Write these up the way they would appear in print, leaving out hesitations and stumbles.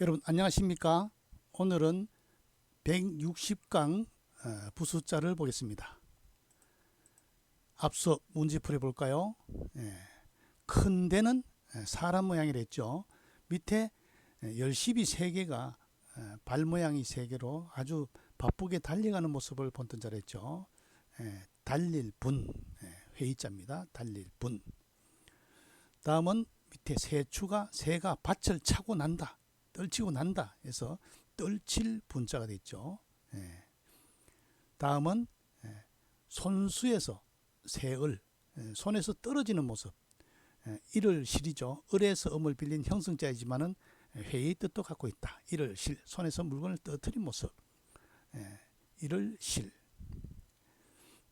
여러분 안녕하십니까? 오늘은 160강 부숫자를 보겠습니다. 앞서 문제 풀어볼까요? 큰 데는 사람 모양이라 했죠. 밑에 열십이 3개가 발 모양이 3개로 아주 바쁘게 달려가는 모습을 본뜬 자라 했죠. 달릴 분, 회의자입니다. 달릴 분. 다음은 밑에 새가 밭을 차고 난다. 떨치고 난다 해서 떨칠 분자가 됐죠. 다음은 손수에서 새을, 손에서 떨어지는 모습, 이를 실이죠. 을에서 음을 빌린 형성자이지만은 회의 뜻도 갖고 있다. 이를 실, 손에서 물건을 떨어뜨린 모습, 이를 실.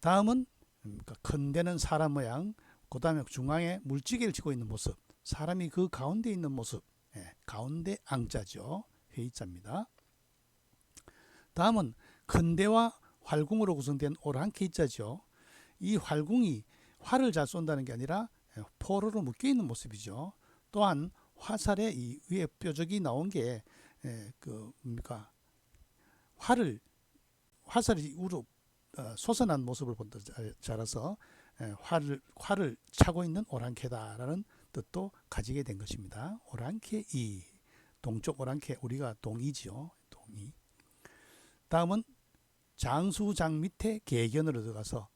다음은 큰 데는 사람 모양, 그 다음에 중앙에 물지개를 쥐고 있는 모습, 사람이 그 가운데 있는 모습, 가운데 앙자죠. 회의자입니다. 다음은 큰대와 활궁으로 구성된 오랑캐자죠. 이 활궁이 활을 잘 쏜다는 게 아니라 포로로 묶여 있는 모습이죠. 또한 화살의 이 위에 뾰족이 나온 게 화살이 우로 솟아난 모습을 본다 자라서 활을 차고 있는 오랑캐다라는 뜻도 가지게 된 것입니다. 오랑캐이, 동쪽 오랑캐, 우리가 동이지요. 동이. 다음은 장수장 밑에 개견으로 들어가서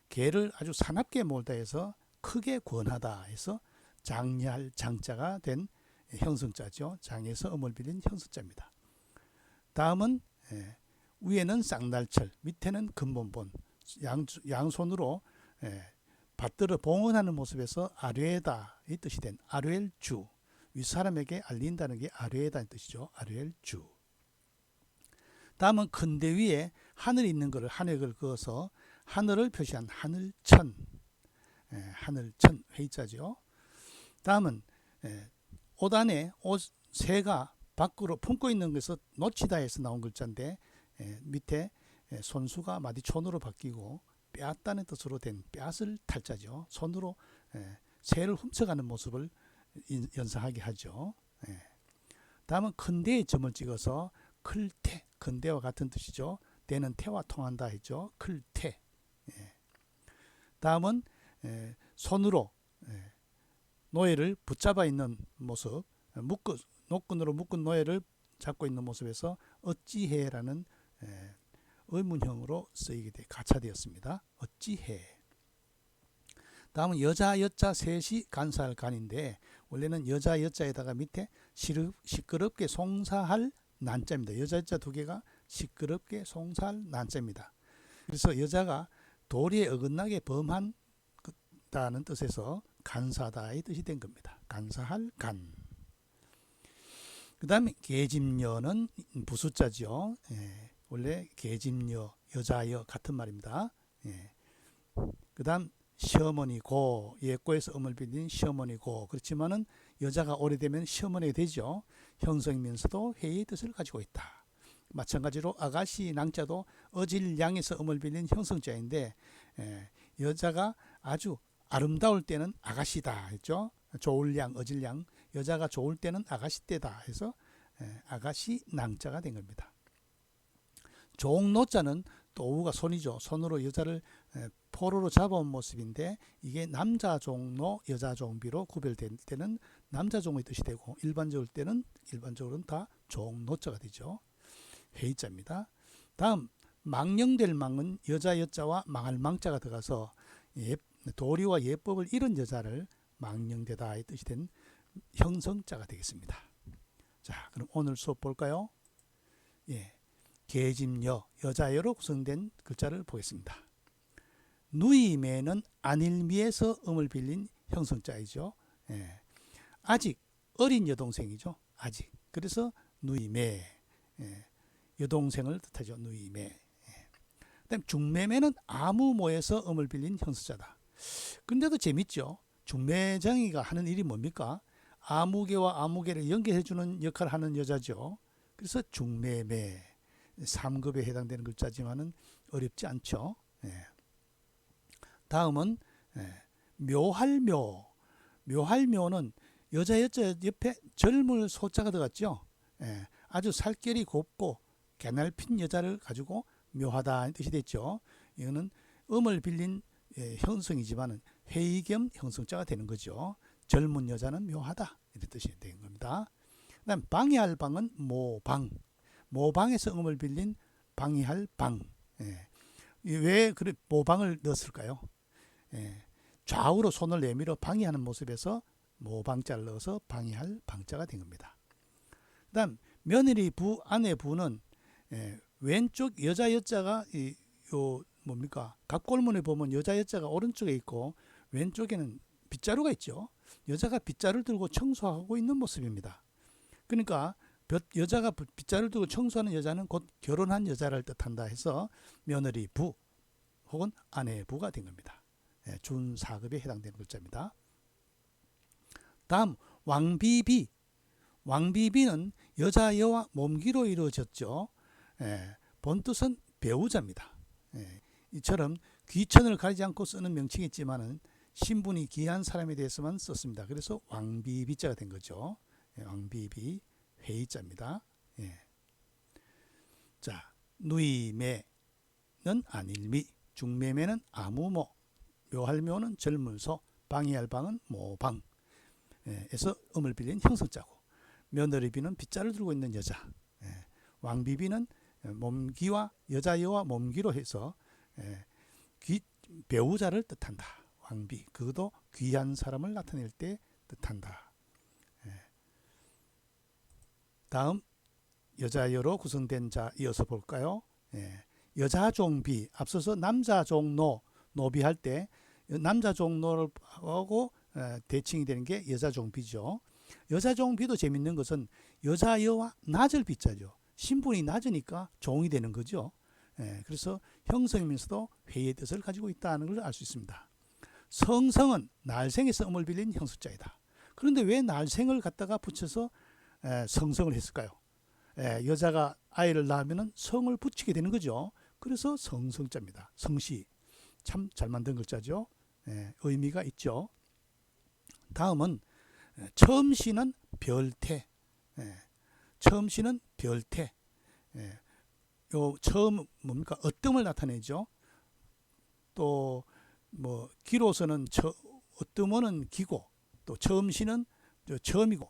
개를 아주 사납게 몰다 해서 크게 권하다 해서 장리할 장자가 된 형성자죠. 장에서 음을 빌린 형성자입니다. 다음은 위에는 쌍날철, 밑에는 근본본, 양손으로 받들어 봉헌하는 모습에서 아뢰다의 뜻이 된 아뢰일주, 윗사람에게 알린다는 게 아뢰다는 뜻이죠. 아뢰일주. 다음은 큰대 위에 하늘이 있는 것을 한획을 그어서 하늘을 표시한 하늘천, 하늘천 회의자죠. 다음은 옷 안에 새가 밖으로 품고 있는 것에서 놓치다에서 나온 글자인데 밑에 손수가 마디촌으로 바뀌고 빼앗다는 뜻으로 된 빼앗을 탈자죠. 손으로 새를 훔쳐가는 모습을 연상하게 하죠. 다음은 큰대에 점을 찍어서 클태, 큰대와 같은 뜻이죠. 대는 태와 통한다 했죠. 클태. 다음은 손으로 노예를 붙잡아 있는 모습, 노끈으로 묶은 노예를 잡고 있는 모습에서 어찌해라는 의문형으로 쓰이게 돼 가차되었습니다. 어찌해. 다음은 여자 여자 셋이 간사할 간인데 원래는 여자 여자에다가 밑에 시끄럽게 송사할 난자입니다. 여자 여자 2개가 시끄럽게 송사할 난자입니다. 그래서 여자가 도리에 어긋나게 범한 다는 뜻에서 간사다의 뜻이 된 겁니다. 간사할 간. 그 다음에 계집녀는 부숫자죠. 원래 계집녀, 여자여 같은 말입니다. 그 다음 시어머니 고, 예고에서 음을 빌린 시어머니 고. 그렇지만은 여자가 오래되면 시어머니가 되죠. 형성이면서도 회의의 뜻을 가지고 있다. 마찬가지로 아가씨 낭자도 어질양에서 음을 빌린 형성자인데 여자가 아주 아름다울 때는 아가씨다 했죠. 좋을양, 어질양. 여자가 좋을 때는 아가씨 때다 해서 아가씨 낭자가 된 겁니다. 종노자는 또우가 손이죠. 손으로 여자를 포로로 잡아온 모습인데 이게 남자 종노, 여자 종비로 구별될 때는 남자 종의 뜻이 되고 일반적으로는 다 종노자가 되죠. 회의자입니다. 다음 망령될 망은 여자 여자와 망할 망자가 들어가서 도리와 예법을 잃은 여자를 망령되다의 뜻이 된 형성자가 되겠습니다. 자, 그럼 오늘 수업 볼까요? 계집여, 여자여로 구성된 글자를 보겠습니다. 누이매는 안일미에서 음을 빌린 형성자이죠. 아직 어린 여동생이죠. 아직. 그래서 누이매, 여동생을 뜻하죠. 누이매. 그다음 중매매는 아무모에서 음을 빌린 형성자다. 근데도 재밌죠. 중매장이가 하는 일이 뭡니까? 아무개와 아무개를 연결해주는 역할을 하는 여자죠. 그래서 중매매 3급에 해당되는 글자지만은 어렵지 않죠. 다음은 묘할묘. 묘할묘는 여자 옆에 젊을 소자가 들어갔죠. 아주 살결이 곱고 개날핀 여자를 가지고 묘하다 뜻이 됐죠. 이거는 음을 빌린 형성이지만 회의 겸 형성자가 되는 거죠. 젊은 여자는 묘하다 이런 뜻이 되는 겁니다. 그다음 방이할 방은 모방. 모방에서 음을 빌린 방이할 방. 왜 그래 모방을 넣었을까요? 좌우로 손을 내밀어 방이하는 모습에서 모방자를 넣어서 방이할 방자가 된 겁니다. 그 다음 며느리 부, 아내 부는 왼쪽 여자 여자가 뭡니까? 갑골문에 보면 여자 여자가 오른쪽에 있고 왼쪽에는 빗자루가 있죠. 여자가 빗자루를 들고 청소하고 있는 모습입니다. 그러니까 여자가 빗자루를 들고 청소하는 여자는 곧 결혼한 여자를 뜻한다 해서 며느리 부 혹은 아내 부가 된 겁니다. 준사급에 해당되는 글자입니다. 다음 왕비비. 왕비비는 여자 여와 몸기로 이루어졌죠. 본뜻은 배우자입니다. 이처럼 귀천을 가리지 않고 쓰는 명칭이지만은 신분이 귀한 사람에 대해서만 썼습니다. 그래서 왕비비자가 된 거죠. 왕비비 회의자입니다. 자, 누이매는 안일미, 중매매는 아무모, 묘할묘는 젊은소, 방이할 방은 모방. 에서 음을 빌린 형성자고, 며느리비는 빗자를 들고 있는 여자, 왕비비는 몸기와 여자여와 몸기로 해서 배우자를 뜻한다. 왕비, 그것도 귀한 사람을 나타낼 때 뜻한다. 다음 여자여로 구성된 자 이어서 볼까요? 여자종비, 앞서서 남자종노, 노비할 때 남자종노를 하고 대칭이 되는 게 여자종비죠. 여자종비도 재밌는 것은 여자여와 낮을 비자죠. 신분이 낮으니까 종이 되는 거죠. 그래서 형성이면서도 회의의 뜻을 가지고 있다는 걸 알 수 있습니다. 성성은 날생에서 음을 빌린 형수자이다. 그런데 왜 날생을 갖다가 붙여서 성성을 했을까요? 여자가 아이를 낳으면 성을 붙이게 되는 거죠. 그래서 성성자입니다. 성시, 참 잘 만든 글자죠. 의미가 있죠. 다음은 처음시는 별태. 처음시는 별태. 요 처음 뭡니까? 어뜸을 나타내죠. 또 뭐 기로서는 어뜸어는 기고, 또 처음시는 처음이고,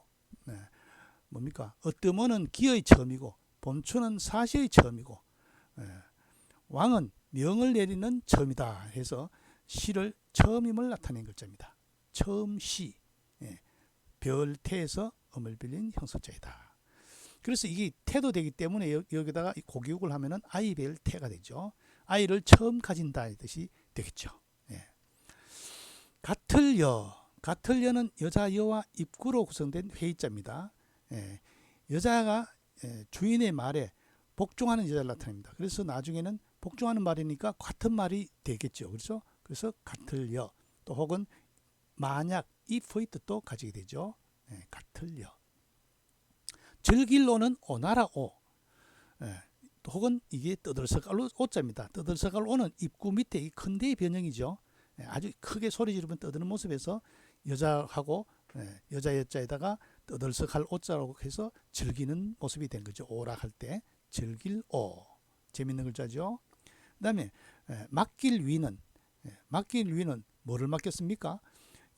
뭡니까? 어뜸어는 기의 처음이고, 본초는 사시의 처음이고, 왕은 명을 내리는 처음이다 해서 시를 처음임을 나타낸 글자입니다. 처음시, 별태에서 음을 빌린 형성자이다. 그래서 이게 태도 되기 때문에 여기다가 고기육을 하면은 아이별 태가 되죠. 아이를 처음 가진다 이 뜻이 되겠죠. 같을여, 같을여는 여자여와 입구로 구성된 회의자입니다. 여자가 주인의 말에 복종하는 여자를 나타냅니다. 그래서 나중에는 복종하는 말이니까 같은 말이 되겠죠. 그렇죠? 그래서 같을여, 또 혹은 만약, if의 뜻도 가지게 되죠. 같을여. 즐길로는 오나라오, 혹은 이게 떠들썩할 오자입니다. 떠들썩할 오는 입구 밑에 이 큰데의 변형이죠. 아주 크게 소리 지르면 떠드는 모습에서 여자하고 여자 여자에다가 떠들썩할 오자라고 해서 즐기는 모습이 된 거죠. 오락할 때 즐길 오, 재밌는 글자죠. 그 다음에 맡길 위는, 맡길 위는 뭐를 맡겼습니까?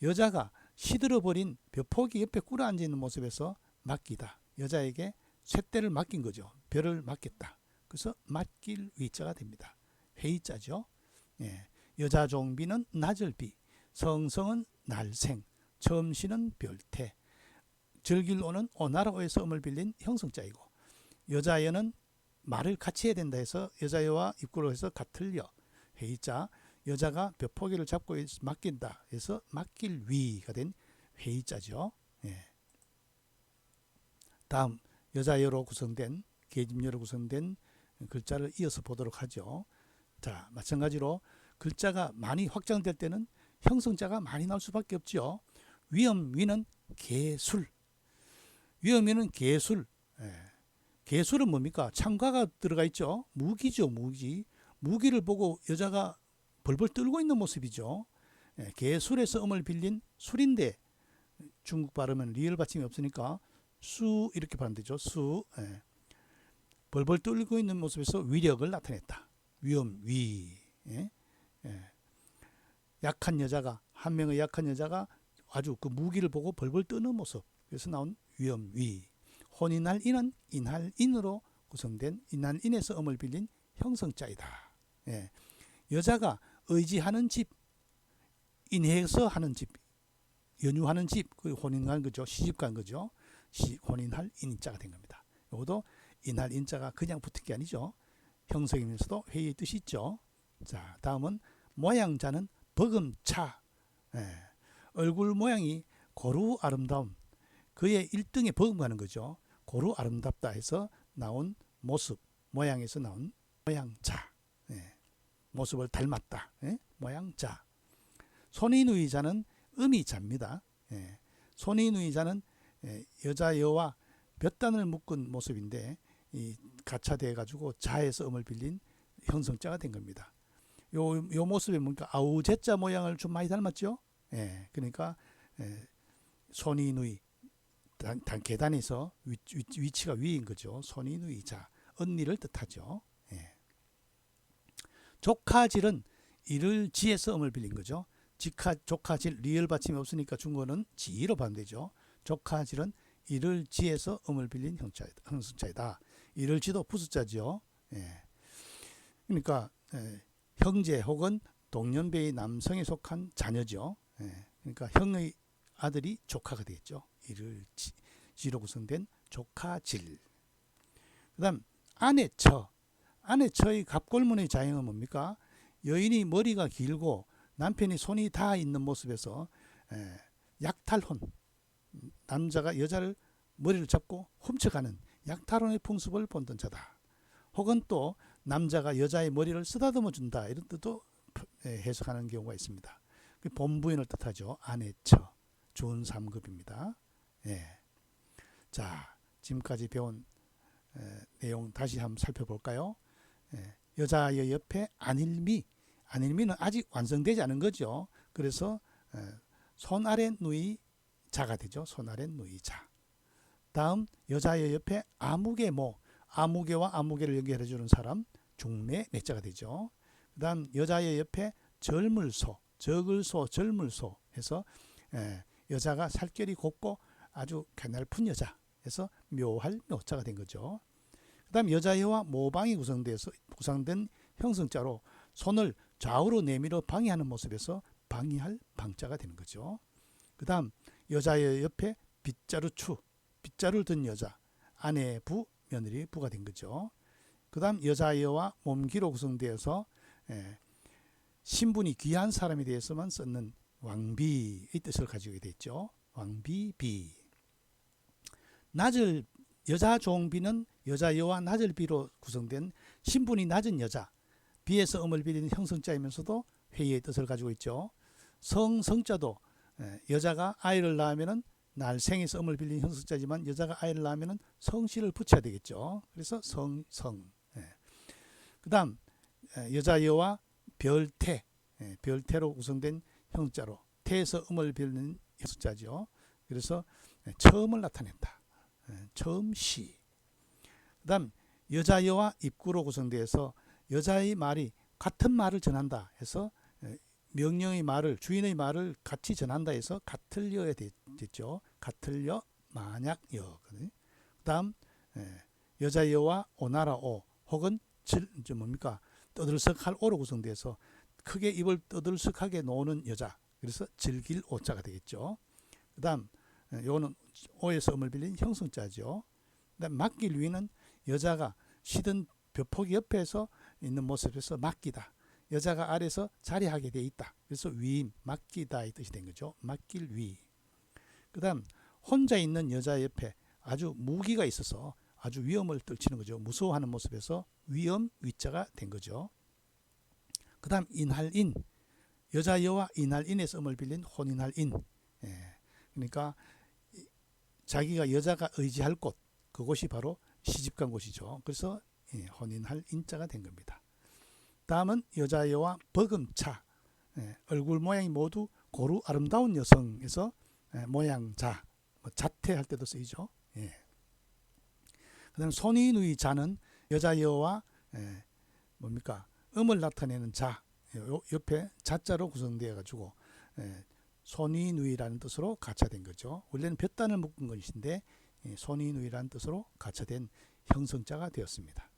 여자가 시들어버린 벼포기 옆에 꿇어 앉아있는 모습에서 맡기다, 여자에게 쇳대를 맡긴 거죠. 벼를 맡겼다. 그래서 맡길 위자가 됩니다. 회의자죠. 여자 종비는 낮을 비, 성성은 날생, 처음시는 별태, 즐길로는 오나라오에서 음을 빌린 형성자이고, 여자여는 말을 같이 해야 된다 해서 여자여와 입구로 해서 같을여, 회의자, 여자가 벼포기를 잡고 맡긴다 해서 맡길 위가 된 회의자죠. 다음 여자여로 구성된, 계집여로 구성된 글자를 이어서 보도록 하죠. 자, 마찬가지로 글자가 많이 확장될 때는 형성자가 많이 나올 수밖에 없죠. 위엄, 위는 개술, 위엄, 위는 개술. 개술은 뭡니까? 창과가 들어가 있죠. 무기죠, 무기. 무기를 보고 여자가 벌벌 떨고 있는 모습이죠. 개술에서 음을 빌린 술인데 중국 발음은 리을 받침이 없으니까 수 이렇게 발음되죠. 수. 예. 벌벌 떨고 있는 모습에서 위력을 나타냈다. 위엄, 위. 예? 예. 약한 여자가, 한 명의 약한 여자가 아주 그 무기를 보고 벌벌 떠는 모습. 그래서 나온 위엄, 위. 혼인할 인은 인할 인으로 구성된 인할 인에서 음을 빌린 형성자이다. 예. 여자가 의지하는 집, 인해서 하는 집, 연유하는 집, 그 혼인한 거죠. 시집간 거죠. 혼인할 인자가 된 겁니다. 이것도 인할 인자가 그냥 붙은 게 아니죠. 형성이면서도 회의의 뜻이 있죠. 자, 다음은 모양자는 버금차. 예. 얼굴 모양이 고루 아름다움. 그의 1등에 버금가는 거죠. 고루 아름답다 해서 나온 모습, 모양에서 나온 모양자. 예. 모습을 닮았다. 예? 모양자. 손인의자는 음이자입니다. 예. 손인의자는 여자 여와 몇 단을 묶은 모습인데 이 가차돼 가지고 자에서 음을 빌린 형성자가 된 겁니다. 요 모습에 뭔가 아우제자 모양을 좀 많이 닮았죠. 예. 그러니까 손인의 계단에서 위치가 위인 거죠. 손인의자 언니를 뜻하죠. 예. 조카질은 이를 지에서 음을 빌린 거죠. 조카질 리을 받침이 없으니까 중국어는 지로 반대죠. 조카질은 이를 지에서 음을 빌린 형성자이다. 이를 지도 부수자죠. 예. 그러니까 형제 혹은 동년배의 남성에 속한 자녀죠. 예. 그러니까 형의 아들이 조카가 되겠죠. 이를 지로 구성된 조카질. 그 다음 아내처. 아내처의 갑골문의 자형은 뭡니까? 여인이 머리가 길고 남편이 손이 다 있는 모습에서 약탈혼, 남자가 여자를 머리를 잡고 훔쳐가는 약탈혼의 풍습을 본던 자다. 혹은 또 남자가 여자의 머리를 쓰다듬어 준다 이런 뜻도 해석하는 경우가 있습니다. 본부인을 뜻하죠. 아내처 준3급입니다. 예. 자, 지금까지 배운 내용 다시 한번 살펴볼까요? 여자의 옆에 안일미. 안일미는 아직 완성되지 않은 거죠. 그래서 손 아래 누이 자가 되죠. 손 아래 누이 자. 다음 여자의 옆에 아무개모. 아무개와 아무개를 연결해 주는 사람 중매 매자가 되죠. 그 다음 여자의 옆에 절물소. 적을소 절물소 해서 여자가 살결이 곱고 아주 가냘픈 여자 해서 묘할 묘자가 된 거죠. 그 다음 여자여와 모방이 구성된 형성자로 손을 좌우로 내밀어 방해하는 모습에서 방해할 방자가 되는 거죠. 그 다음 여자의 옆에 빗자루추, 빗자루를 든 여자, 아내 부, 며느리 부가 된 거죠. 그 다음 여자여와 몸기로 구성되어서 신분이 귀한 사람에 대해서만 쓰는 왕비의 뜻을 가지고 있죠. 왕비비. 낮을 여자 종비는 여자여와 낮을 비로 구성된 신분이 낮은 여자, 비에서 음을 빌리는 형성자이면서도 회의의 뜻을 가지고 있죠. 성자도 여자가 아이를 낳으면은 날생에서 음을 빌리는 형성자지만 여자가 아이를 낳으면은 성씨를 붙여야 되겠죠. 그래서 성. 그 다음 여자여와 별태, 별태로 구성된 형자로 태에서 음을 빌리는 형성자죠. 그래서 처음을 나타낸다. 처음 시. 그 다음 여자여와 입구로 구성되어서 여자의 말이 같은 말을 전한다 해서 명령의 말을 주인의 말을 같이 전한다 해서 같을여에 됐죠. 같을여 만약여. 그 다음 여자여와 오나라오 혹은 뭡니까 떠들썩할 오로 구성돼서 크게 입을 떠들썩하게 노는 여자. 그래서 즐길 오자가 되겠죠. 그 다음 요거는 오에서 음을 빌린 형성자죠. 그다음 맡길 위는 여자가 쉬던 벼포기 옆에서 있는 모습에서 맡기다. 여자가 아래서 자리하게 되어 있다. 그래서 위임, 맡기다의 뜻이 된 거죠. 맡길 위. 그 다음 혼자 있는 여자 옆에 아주 무기가 있어서 아주 위험을 떨치는 거죠. 무서워하는 모습에서 위험, 위자가 된 거죠. 그 다음 인할인. 여자여와 인할인에서 음을 빌린 혼인할인. 그러니까 자기가 여자가 의지할 곳, 그곳이 바로 시집간 곳이죠. 그래서 혼인할 인자가 된 겁니다. 다음은 여자여와 버금차. 얼굴 모양이 모두 고루 아름다운 여성에서 모양자, 자태할 때도 쓰이죠. 예. 그다음 손이누이 자는 여자여와 뭡니까? 음을 나타내는 자, 옆에 자자로 구성되어 가지고 손이누이라는 뜻으로 가차된 거죠. 원래는 볕단을 묶은 것인데 손이누이라는 뜻으로 가차된 형성자가 되었습니다.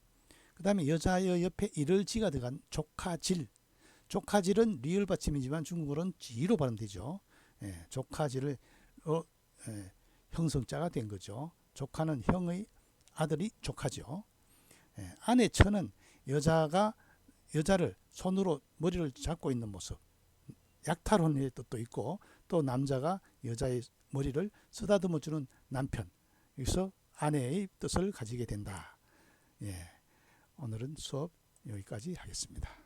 그 다음에 여자여 옆에 이를지가 들어간 조카질. 조카질은 리을 받침이지만 중국어로는 지로 발음되죠. 조카질을 형성자가 된 거죠. 조카는 형의 아들이 조카죠. 아내처는 여자를 손으로 머리를 잡고 있는 모습, 약탈혼의 뜻도 있고, 또 남자가 여자의 머리를 쓰다듬어 주는 남편, 여기서 아내의 뜻을 가지게 된다. 오늘은 수업 여기까지 하겠습니다.